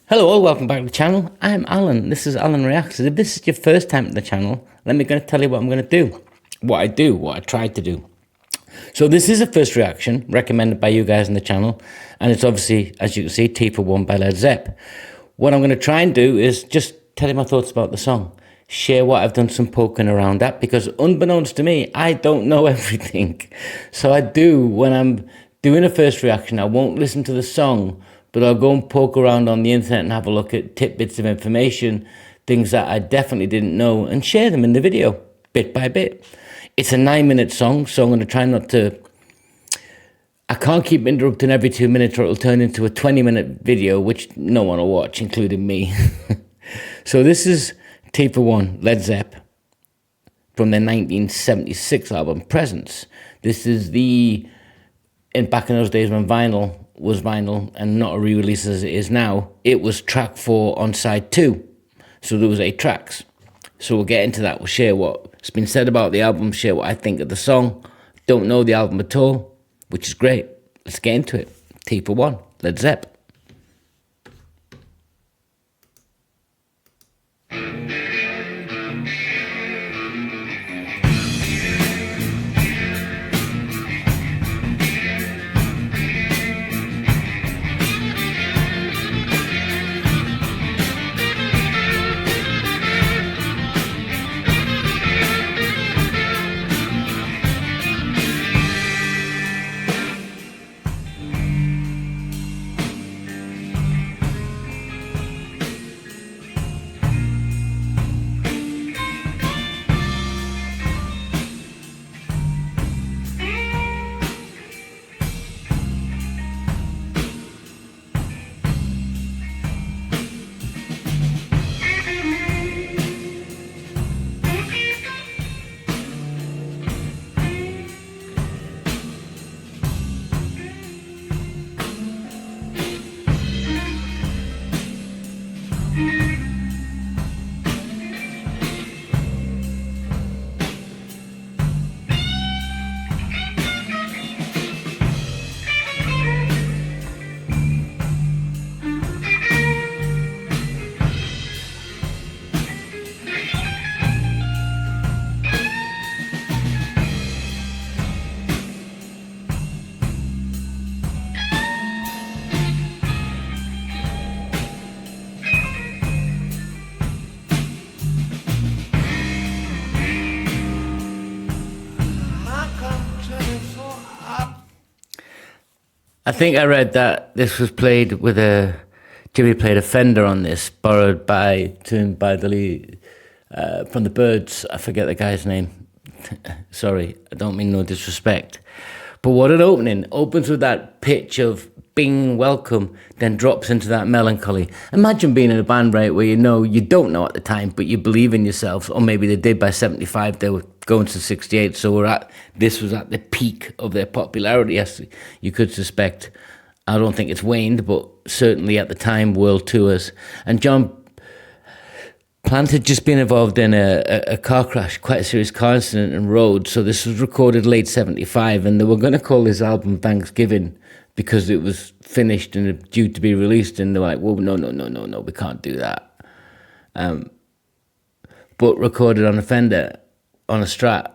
Hello all, welcome back to the channel. I'm Alan, this is Alan Reacts. If this is your first time to the channel, let me tell you what I'm going to do. What I tried to do. So this is a first reaction, recommended by you guys on the channel, and it's obviously, as you can see, T for One by Led Zepp. What I'm going to try and do is just tell you my thoughts about the song. Share what I've done some poking around at, because unbeknownst to me, I don't know everything. So I do, when I'm doing a first reaction, I won't listen to the song, but I'll go and poke around on the internet and have a look at tidbits of information, things that I definitely didn't know, and share them in the video, bit by bit. It's a 9-minute song, so I'm going to try not to... I can't keep interrupting every 2 minutes or it'll turn into a 20-minute video, which no one will watch, including me. So this is T for One, Led Zepp, from their 1976 album, Presence. This is back in those days when vinyl was vinyl and not a re-release as it is now, it was track 4 on side 2. So there was 8 tracks. So we'll get into that. We'll share what's been said about the album, share what I think of the song. Don't know the album at all, which is great. Let's get into it. T for One, Led Zepp. I think I read that this was played with Jimmy played a Fender on this, borrowed tuned by the lead from the Byrds. I forget the guy's name. Sorry, I don't mean no disrespect. But what an opening. Opens with that pitch of bing, welcome, then drops into that melancholy. Imagine being in a band, right, where you don't know at the time, but you believe in yourselves, or maybe they did by 75, they were going to 68, so this was at the peak of their popularity, as you could suspect. I don't think it's waned, but certainly at the time, world tours. And John Plant had just been involved in a car crash, quite a serious car incident in Rhodes, so this was recorded late 75, and they were going to call this album Thanksgiving, because it was finished and due to be released, and they were like, well, no, we can't do that. But recorded on a Fender, on a Strat.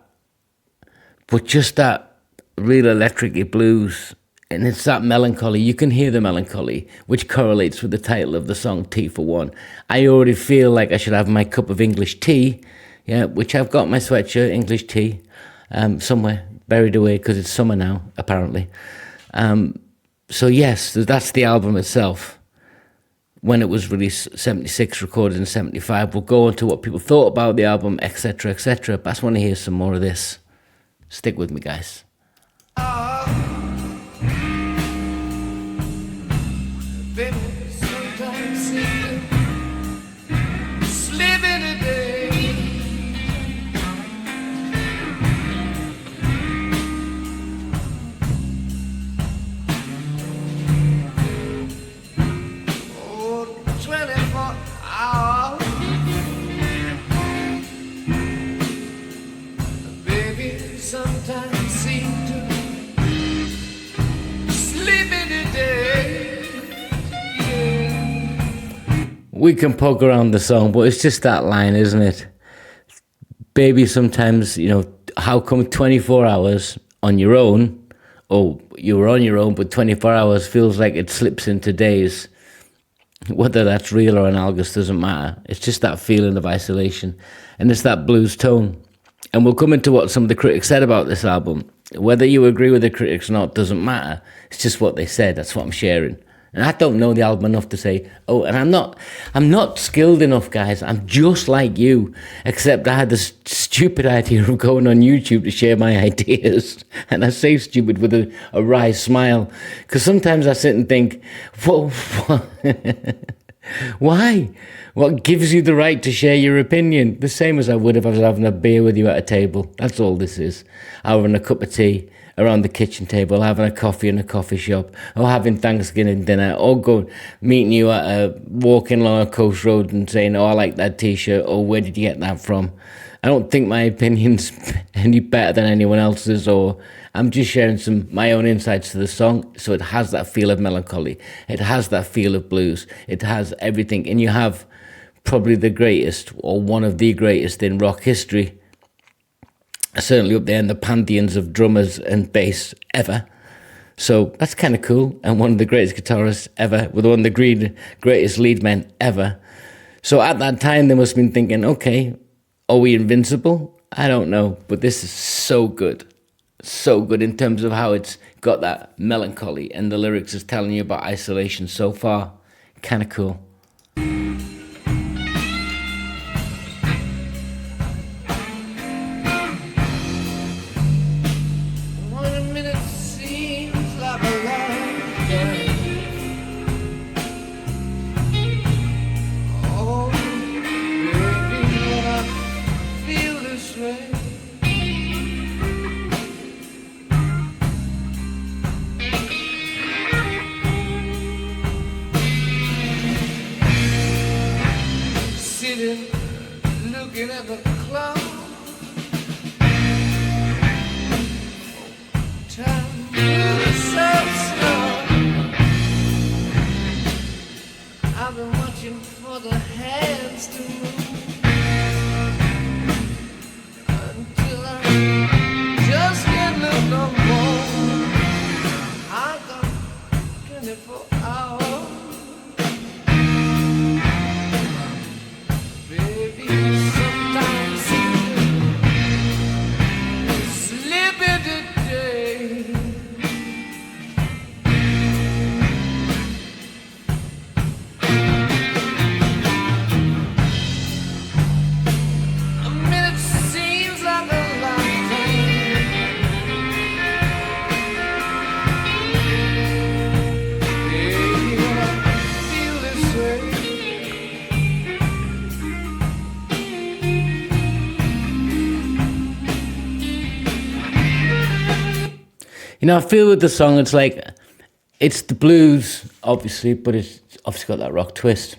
But just that real electric blues, and it's that melancholy. You can hear the melancholy, which correlates with the title of the song, T for One. I already feel like I should have my cup of English tea, which I've got my sweatshirt, English tea, somewhere buried away, because it's summer now, apparently. So yes, that's the album itself. When it was released, 76, recorded in 75. We'll go into what people thought about the album, etc., etc. But I just want to hear some more of this. Stick with me, guys. Sometimes seem to we can poke around the song, but it's just that line, isn't it? Baby, sometimes, how come 24 hours on your own, or you were on your own, but 24 hours feels like it slips into days. Whether that's real or analogous doesn't matter. It's just that feeling of isolation, and it's that blues tone. And we'll come into what some of the critics said about this album. Whether you agree with the critics or not doesn't matter. It's just what they said. That's what I'm sharing. And I don't know the album enough to say, and I'm not skilled enough, guys. I'm just like you, except I had this stupid idea of going on YouTube to share my ideas. And I say stupid with a wry smile, because sometimes I sit and think, whoa, why? What gives you the right to share your opinion? The same as I would if I was having a beer with you at a table. That's all this is. Having a cup of tea around the kitchen table, having a coffee in a coffee shop, or having Thanksgiving dinner, or meeting you at walking along a coast road and saying, oh, I like that t-shirt, or where did you get that from? I don't think my opinion's any better than anyone else's, or I'm just sharing my own insights to the song, so it has that feel of melancholy. It has that feel of blues. It has everything, and you have probably the greatest, or one of the greatest in rock history, certainly up there in the pantheons of drummers and bass ever. So that's kind of cool, and one of the greatest guitarists ever, with one of the greatest lead men ever. So at that time, they must have been thinking, okay, are we invincible? I don't know, but this is so good. So good in terms of how it's got that melancholy, and the lyrics is telling you about isolation so far. Kind of cool. Looking at the clock, time moves so slow. I've been watching for the hands to move until I just can't look no more. I've got 24 hours. I feel with the song, it's the blues, obviously, but it's obviously got that rock twist.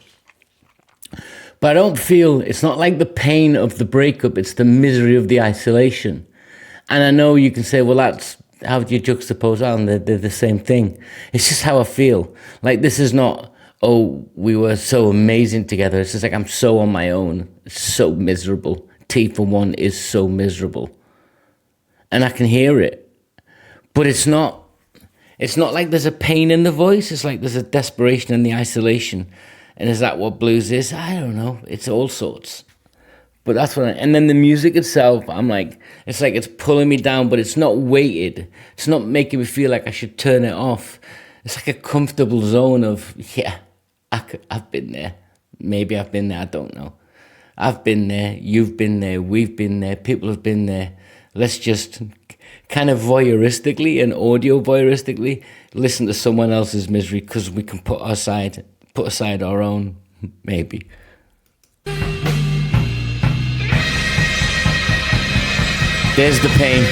But I don't feel, it's not like the pain of the breakup, it's the misery of the isolation. And I know you can say, well, that's, how do you juxtapose that? And they're the same thing. It's just how I feel. Like, this is not, oh, we were so amazing together. It's just like, I'm so on my own. It's so miserable. T for one is so miserable. And I can hear it. But it's not like there's a pain in the voice. It's like there's a desperation in the isolation. And is that what blues is? I don't know. It's all sorts. But that's what and then the music itself, I'm like, it's pulling me down, but it's not weighted. It's not making me feel like I should turn it off. It's like a comfortable zone of, yeah, I've been there. Maybe I've been there. I don't know. I've been there. You've been there. We've been there. People have been there. Let's just kind of voyeuristically and audio voyeuristically listen to someone else's misery, because we can put aside our own, maybe. There's the pain.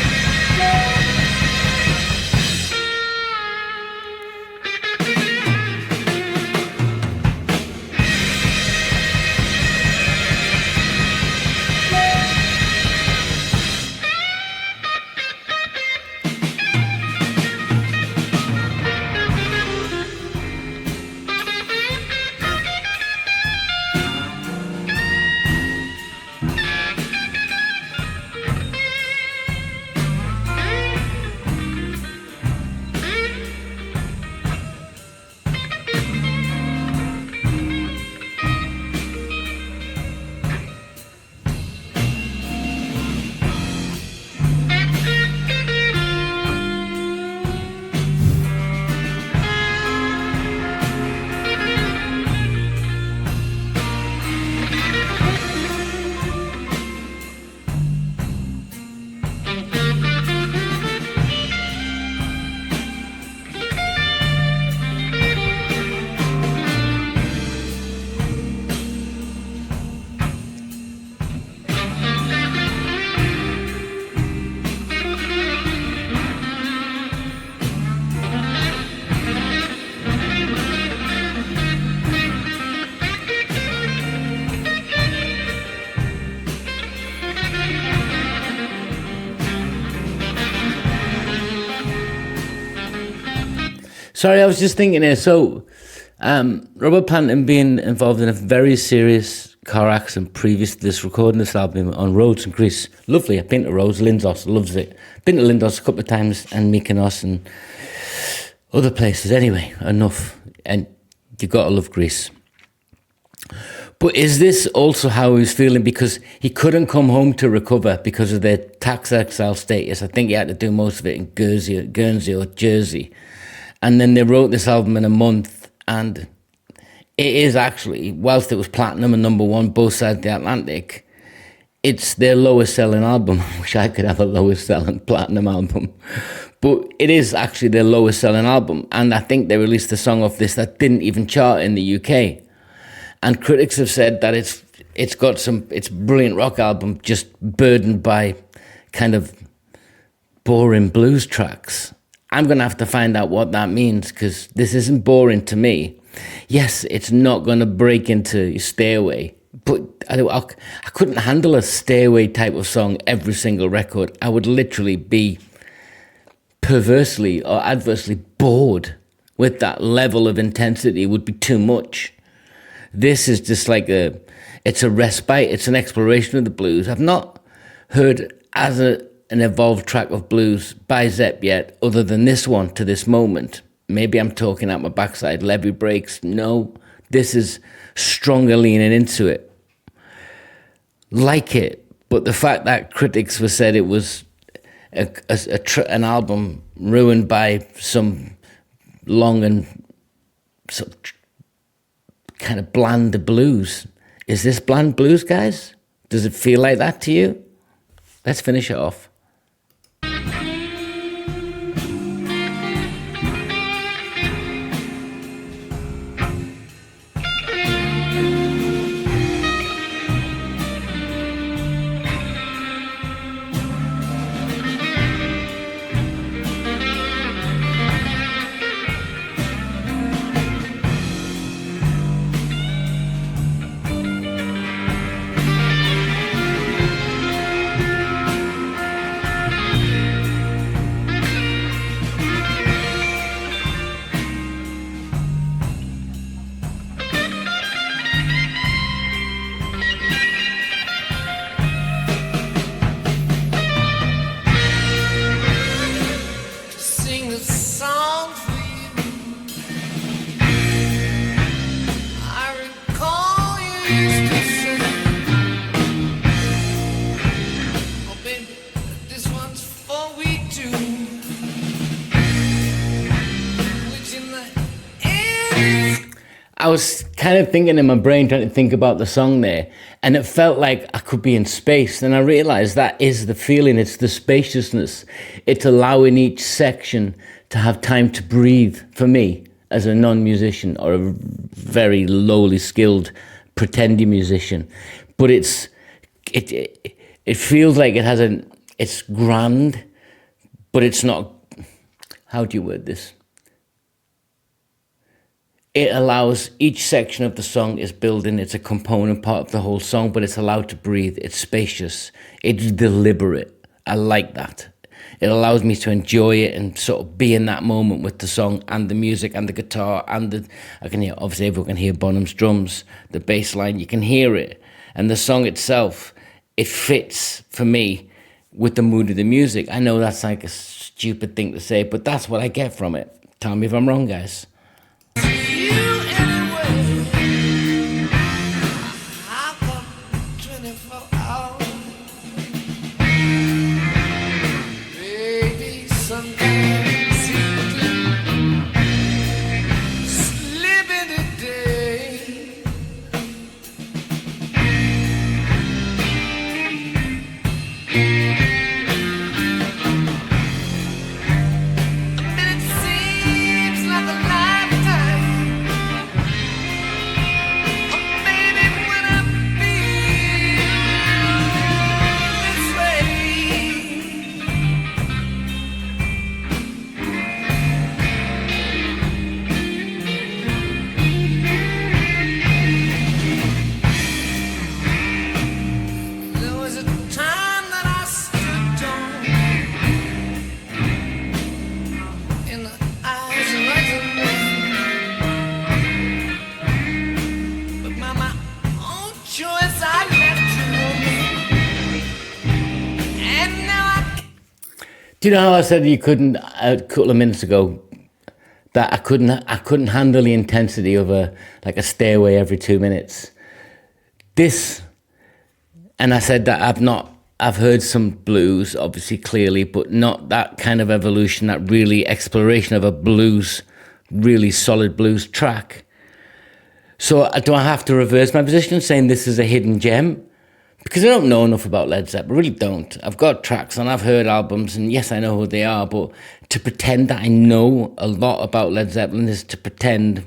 Sorry, I was just thinking here. So, Robert Plant being involved in a very serious car accident previous to this, recording this album on roads in Greece. Lovely. I've been to Rhodes. Lindos loves it. Been to Lindos a couple of times, and Mykonos and other places. Anyway, enough. And you got to love Greece. But is this also how he was feeling? Because he couldn't come home to recover because of their tax exile status. I think he had to do most of it in Guernsey or Jersey. And then they wrote this album in a month, and it is actually, whilst it was platinum and number one both sides of the Atlantic, it's their lowest selling album. I wish I could have a lowest selling platinum album. But it is actually their lowest selling album. And I think they released a song off this that didn't even chart in the UK. And critics have said that it's a brilliant rock album, just burdened by kind of boring blues tracks. I'm going to have to find out what that means, because this isn't boring to me. Yes, it's not going to break into Stairway, but I couldn't handle a Stairway type of song every single record. I would literally be perversely or adversely bored with that level of intensity. It would be too much. This is just like it's a respite. It's an exploration of the blues. I've not heard an evolved track of blues by Zepp yet, other than this one to this moment. Maybe I'm talking out my backside. Levee breaks. No, this is stronger leaning into it. Like it. But the fact that critics were said it was an album ruined by some long and sort of kind of bland blues. Is this bland blues, guys? Does it feel like that to you? Let's finish it off. I was kind of thinking in my brain, trying to think about the song there, and it felt like I could be in space. Then I realized that is the feeling. It's the spaciousness. It's allowing each section to have time to breathe for me as a non-musician or a very lowly skilled pretending musician. But it feels like it's grand, but it's not. How do you word this? It allows each section of the song is building. It's a component part of the whole song, but it's allowed to breathe. It's spacious. It's deliberate. I like that. It allows me to enjoy it and sort of be in that moment with the song and the music and the guitar and I can hear, obviously everyone can hear Bonham's drums, the bass line, you can hear it. And the song itself, it fits for me with the mood of the music. I know that's like a stupid thing to say, but that's what I get from it. Tell me if I'm wrong, guys. Seems like a lie. Do you know how I said you couldn't a couple of minutes ago that I couldn't handle the intensity of a stairway every 2 minutes. This, and I said that I've heard some blues, obviously, clearly, but not that kind of evolution, that really exploration of a blues, really solid blues track. So do I have to reverse my position saying this is a hidden gem? Because I don't know enough about Led Zeppelin, I really don't. I've got tracks and I've heard albums, and yes, I know who they are, but to pretend that I know a lot about Led Zeppelin is to pretend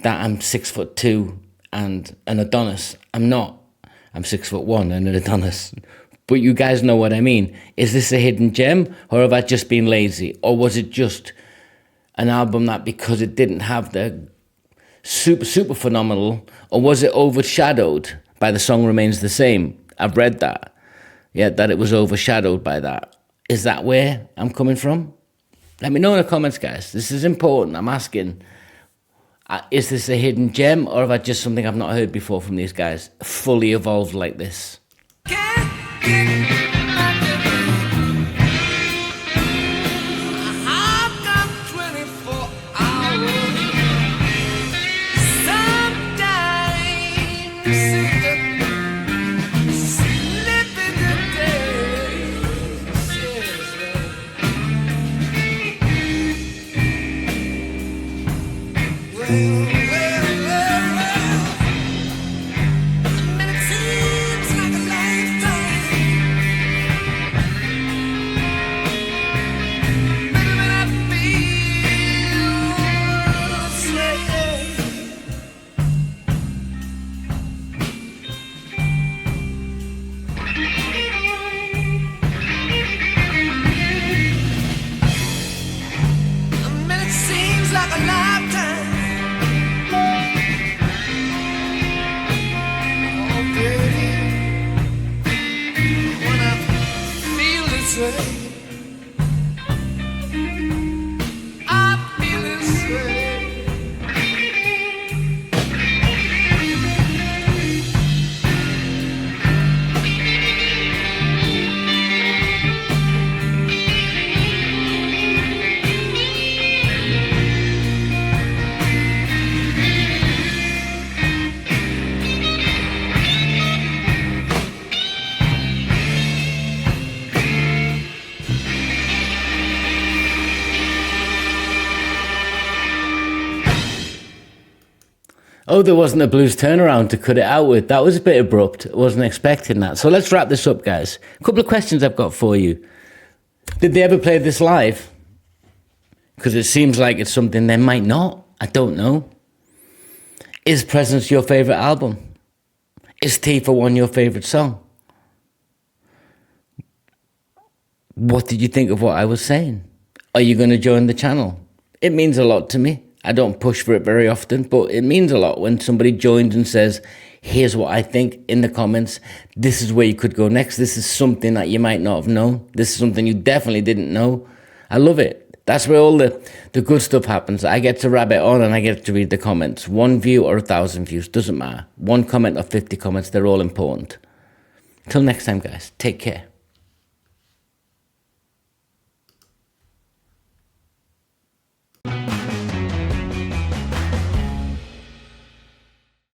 that I'm 6'2" and an Adonis. I'm not. I'm 6'1" and an Adonis. But you guys know what I mean. Is this a hidden gem, or have I just been lazy? Or was it just an album that, because it didn't have the super phenomenal, or was it overshadowed by The Song Remains the Same? I've read that. Yeah, that it was overshadowed by that. Is that where I'm coming from? Let me know in the comments, guys. This is important. I'm asking, is this a hidden gem, or have I just something I've not heard before from these guys fully evolved like this? Oh, there wasn't a blues turnaround to cut it out with. That was a bit abrupt. I wasn't expecting that. So let's wrap this up, guys. A couple of questions I've got for you. Did they ever play this live? Because it seems like it's something they might not. I don't know. Is Presence your favourite album? Is T for One your favourite song? What did you think of what I was saying? Are you going to join the channel? It means a lot to me. I don't push for it very often, but it means a lot when somebody joins and says, here's what I think in the comments. This is where you could go next. This is something that you might not have known. This is something you definitely didn't know. I love it. That's where all the good stuff happens. I get to rabbit on and I get to read the comments. 1 view or 1,000 views, doesn't matter. 1 comment or 50 comments, they're all important. Till next time, guys, take care.